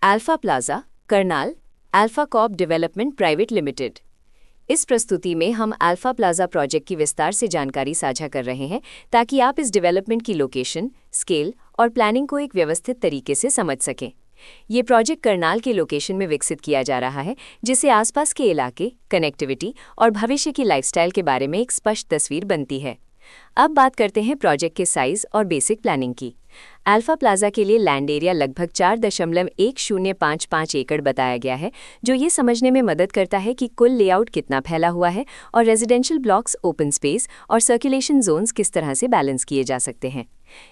Alpha plaza, Karnal, alpha Corp development private limited. इस प्रस्तुति में हम अल्फा प्लाजा प्रोजेक्ट की विस्तार से जानकारी साझा कर रहे हैं ताकि आप इस डेवलपमेंट की लोकेशन, स्केल और प्लानिंग को एक व्यवस्थित तरीके से समझ सकें। ये प्रोजेक्ट करनाल के लोकेशन में विकसित किया जा रहा है, जिससे आसपास के इलाके, कनेक्टिविटी और भविष्य की लाइफस्टाइल के बारे में एक स्पष्ट तस्वीर बनती है। अब बात करते हैं प्रोजेक्ट के साइज और बेसिक प्लानिंग की। अल्फा प्लाजा के लिए लैंड एरिया लगभग 4.1055 एकड़ बताया गया है, जो ये समझने में मदद करता है कि कुल लेआउट कितना फैला हुआ है और रेजिडेंशियल ब्लॉक्स, ओपन स्पेस और सर्कुलेशन जोन्स किस तरह से बैलेंस किए जा सकते हैं।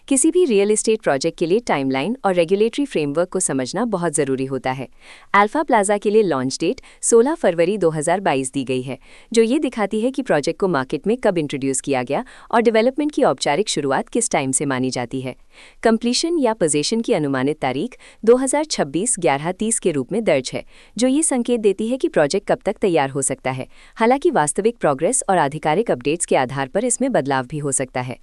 किसी भी रियल एस्टेट प्रोजेक्ट के लिए टाइमलाइन और रेगुलेटरी फ्रेमवर्क को समझना बहुत ज़रूरी होता है। अल्फा प्लाजा के लिए लॉन्च डेट 16 फरवरी 2022 दी गई है, जो ये दिखाती है कि प्रोजेक्ट को मार्केट में कब इंट्रोड्यूस किया गया और डेवलपमेंट की औपचारिक शुरुआत किस टाइम से मानी जाती है। कंप्लीशन या पोजीशन की अनुमानित तारीख 2026-11-30 के रूप में दर्ज है, जो ये संकेत देती है कि प्रोजेक्ट कब तक तैयार हो सकता है। हालांकि वास्तविक प्रोग्रेस और आधिकारिक अपडेट्स के आधार पर इसमें बदलाव भी हो सकता है।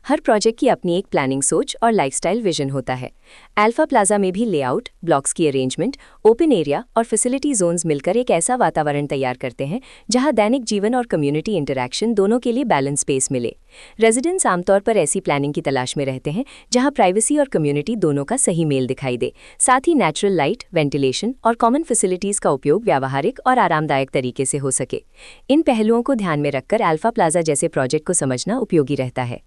हर प्रोजेक्ट की अपनी एक प्लानिंग सोच और लाइफस्टाइल विजन होता है। अल्फा प्लाजा में भी लेआउट, ब्लॉक्स की अरेंजमेंट, ओपन एरिया और फैसिलिटी जोन्स मिलकर एक ऐसा वातावरण तैयार करते हैं जहां दैनिक जीवन और कम्युनिटी इंटरैक्शन दोनों के लिए बैलेंस स्पेस मिले। रेजिडेंट्स आमतौर पर ऐसी प्लानिंग की तलाश में रहते हैं जहां प्राइवेसी और कम्युनिटी दोनों का सही मेल दिखाई दे। साथ ही नेचुरल लाइट, वेंटिलेशन और कॉमन फैसिलिटीज का उपयोग व्यावहारिक और आरामदायक तरीके से हो सके। इन पहलुओं को ध्यान में रखकर अल्फा प्लाजा जैसे प्रोजेक्ट को समझना उपयोगी रहता है।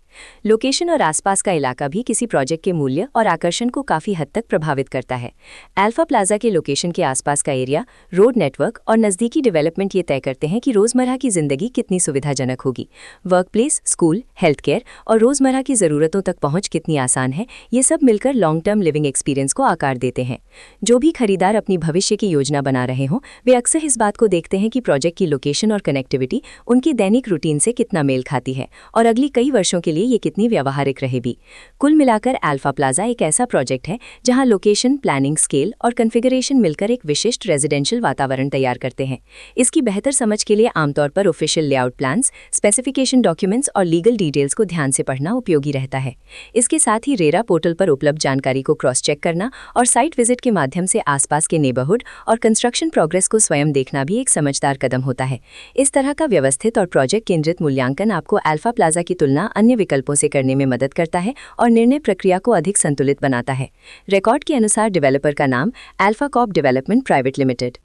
लोकेशन और आसपास का इलाका भी किसी प्रोजेक्ट के मूल्य और आकर्षण को काफी हद तक प्रभावित करता है। अल्फा प्लाजा के लोकेशन के आसपास का एरिया, रोड नेटवर्क और नज़दीकी डेवलपमेंट ये तय करते हैं कि रोजमर्रा की जिंदगी कितनी सुविधाजनक होगी। वर्कप्लेस, स्कूल, हेल्थ केयर और रोजमर्रा की ज़रूरतों तक पहुंच कितनी आसान है, ये सब मिलकर लॉन्ग टर्म लिविंग एक्सपीरियंस को आकार देते हैं। जो भी खरीदार अपनी भविष्य की योजना बना रहे हों, वे अक्सर इस बात को देखते हैं कि प्रोजेक्ट की लोकेशन और कनेक्टिविटी उनकी दैनिक रूटीन से कितना मेल खाती है और अगली कई वर्षों के लिए ये कितनी व्यावहारिक रहे भी। कुल मिलाकर अल्फा प्लाजा एक ऐसा प्रोजेक्ट है जहां लोकेशन, प्लानिंग, स्केल और कॉन्फ़िगरेशन मिलकर एक विशिष्ट रेजिडेंशियल वातावरण तैयार करते हैं। इसकी बेहतर समझ के लिए आमतौर पर official layout plans, specification documents और लीगल डिटेल्स को ध्यान से पढ़ना उपयोगी रहता है। इसके साथ ही रेरा पोर्टल पर उपलब्ध जानकारी को क्रॉस चेक करना और साइट विजिट के माध्यम से आसपास के नेबरहुड और कंस्ट्रक्शन प्रोग्रेस को स्वयं देखना भी एक समझदार कदम होता है। इस तरह का व्यवस्थित और प्रोजेक्ट केंद्रित मूल्यांकन आपको अल्फा प्लाजा की तुलना अन्य विकल्पों से करने में मदद करता है और निर्णय प्रक्रिया को अधिक संतुलित बनाता है। रिकॉर्ड के अनुसार डेवलपर का नाम alpha Corp development private limited.